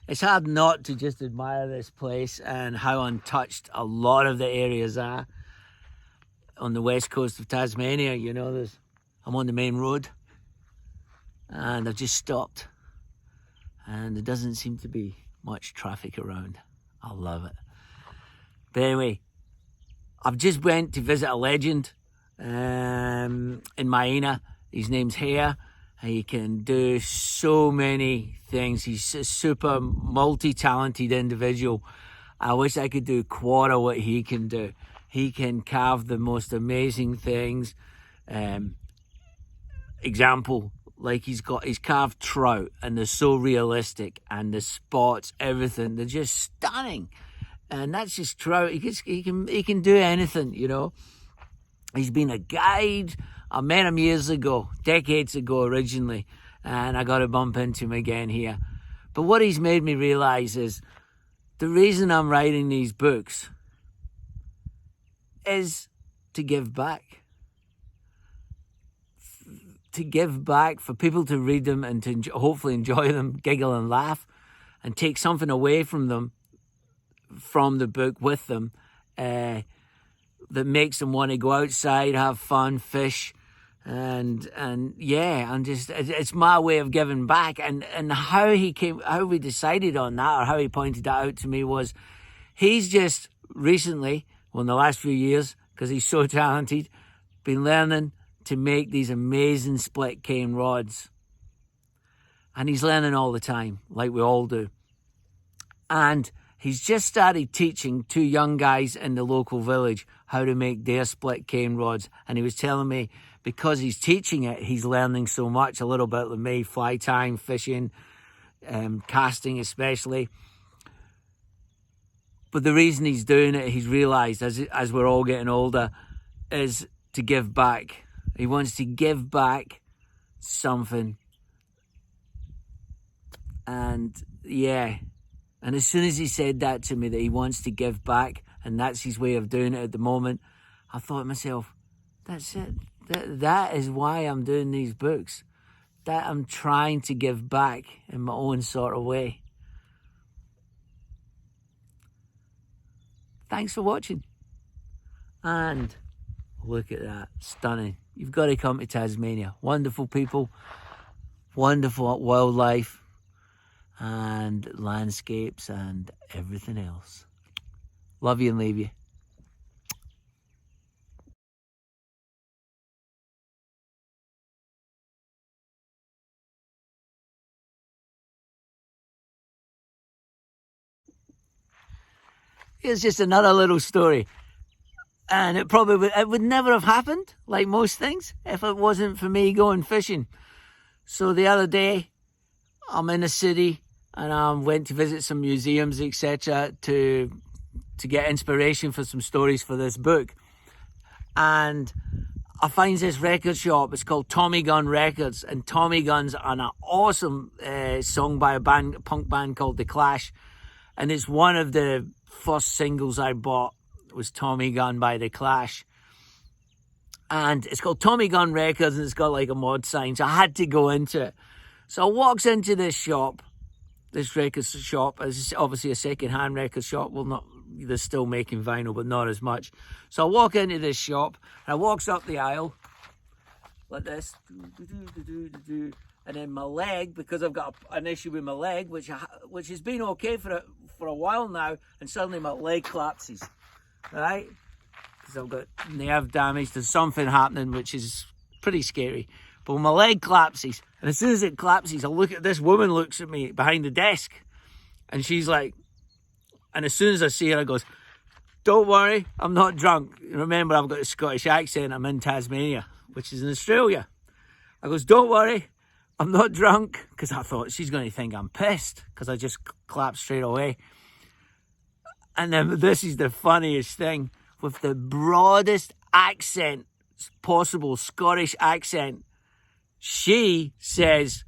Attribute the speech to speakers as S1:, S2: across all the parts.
S1: it's hard not to just admire this place and how untouched a lot of the areas are on the west coast of Tasmania. You know, I'm on the main road and I've just stopped and there doesn't seem to be much traffic around. I love it. But anyway, I've just went to visit a legend in Maina. His name's Hare. He can do so many things. He's a super multi-talented individual. I wish I could do quarter what he can do. He can carve the most amazing things. Example, like he's carved trout, and they're so realistic, and the spots, everything, they're just stunning. And that's just trout. He can do anything, you know. He's been a guide. I met him years ago, decades ago originally, and I got to bump into him again here. But what he's made me realize is the reason I'm writing these books is to give back. To give back, for people to read them and to hopefully enjoy them, giggle and laugh, and take something away from them, from the book with them, that makes them want to go outside, have fun, fish, and just it's my way of giving back. And how we decided on that, or how he pointed that out to me, was he's just recently, well, in the last few years, because he's so talented, been learning to make these amazing split cane rods. And he's learning all the time, like we all do. And he's just started teaching 2 young guys in the local village how to make their split cane rods. And he was telling me, because he's teaching it, he's learning so much, a little bit like me, fly tying, fishing, casting especially. But the reason he's doing it, he's realised, as we're all getting older, is to give back. He wants to give back something. And yeah, and as soon as he said that to me, that he wants to give back, and that's his way of doing it at the moment, I thought to myself, that's it. That is why I'm doing these books. That I'm trying to give back in my own sort of way. Thanks for watching. And look at that, stunning. You've got to come to Tasmania. Wonderful people, wonderful wildlife, and landscapes and everything else. Love you and leave you. Here's just another little story. And it would never have happened, like most things, if it wasn't for me going fishing. So the other day, I'm in a city and I went to visit some museums, etc., to get inspiration for some stories for this book. And I find this record shop. It's called Tommy Gun Records, and Tommy Gun's on an awesome song by a punk band called The Clash. And it's one of the first singles I bought, was Tommy Gun by The Clash. And it's called Tommy Gun Records, and it's got like a mod sign, so I had to go into it. So I walks into this shop, this record shop. It's obviously a second-hand record shop. Well, they're still making vinyl, but not as much. So I walk into this shop, and I walks up the aisle like this, and then my leg, because I've got an issue with my leg, which has been okay for a while now, and suddenly my leg collapses. Right? Because I've got nerve damage. There's something happening which is pretty scary. But when my leg collapses, and as soon as it collapses, I look at this woman, looks at me behind the desk, and she's like, and as soon as I see her, I goes, "Don't worry, I'm not drunk." Remember, I've got a Scottish accent. I'm in Tasmania, which is in Australia. I goes, "Don't worry, I'm not drunk," because I thought she's going to think I'm pissed because I just collapsed straight away. And then this is the funniest thing, with the broadest accent possible, Scottish accent. She says,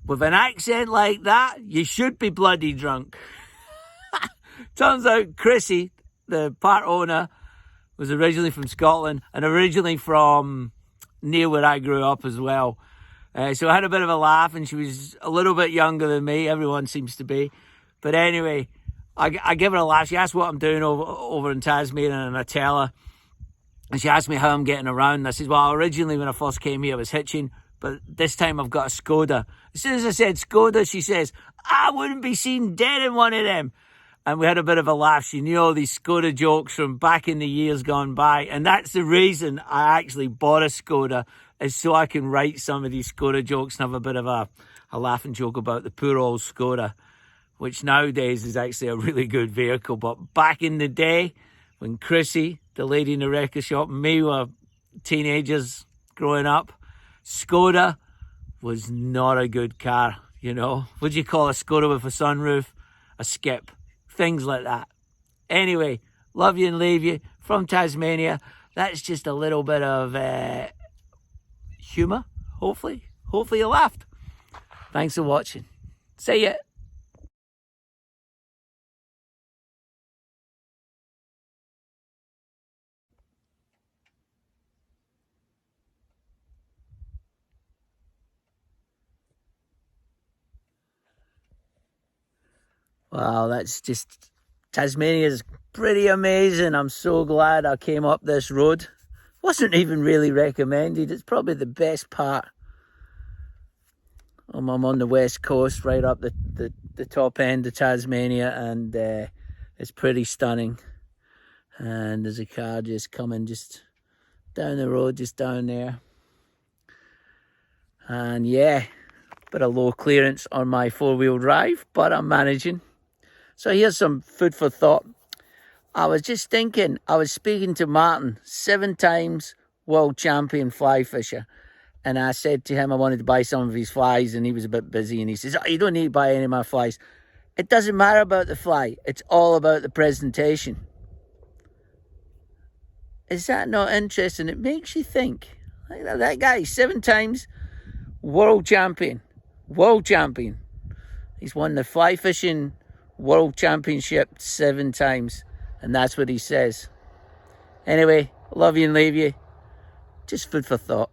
S1: "With an accent like that, you should be bloody drunk." Turns out Chrissy, the part owner, was originally from Scotland and originally from near where I grew up as well. So I had a bit of a laugh, and she was a little bit younger than me. Everyone seems to be. But anyway, I give her a laugh. She asked what I'm doing over in Tasmania, and I tell her. And she asked me how I'm getting around. And I said, well, originally when I first came here, I was hitching. But this time I've got a Skoda. As soon as I said Skoda, she says, I wouldn't be seen dead in one of them. And we had a bit of a laugh. She knew all these Skoda jokes from back in the years gone by. And that's the reason I actually bought a Skoda, is so I can write some of these Skoda jokes and have a bit of a laughing joke about the poor old Skoda, which nowadays is actually a really good vehicle. But back in the day, when Chrissy, the lady in the record shop, and me were teenagers growing up, Skoda was not a good car, you know. What do you call a Skoda with a sunroof? A skip. Things like that. Anyway, love you and leave you from Tasmania. That's just a little bit of humour, hopefully. Hopefully you laughed. Thanks for watching. See ya. Wow, that's just, Tasmania is pretty amazing. I'm so glad I came up this road. Wasn't even really recommended. It's probably the best part. I'm on the west coast, right up the top end of Tasmania, and it's pretty stunning. And there's a car just coming just down the road, just down there. And yeah, bit of low clearance on my four-wheel drive, but I'm managing. So here's some food for thought. I was just thinking, I was speaking to Martin, 7 times world champion fly fisher. And I said to him I wanted to buy some of his flies, and he was a bit busy. And he says, oh, you don't need to buy any of my flies. It doesn't matter about the fly. It's all about the presentation. Is that not interesting? It makes you think. Like that guy, 7 times world champion. World champion. He's won the fly fishing world championship 7 times. And that's what he says. Anyway, love you and leave you. Just food for thought.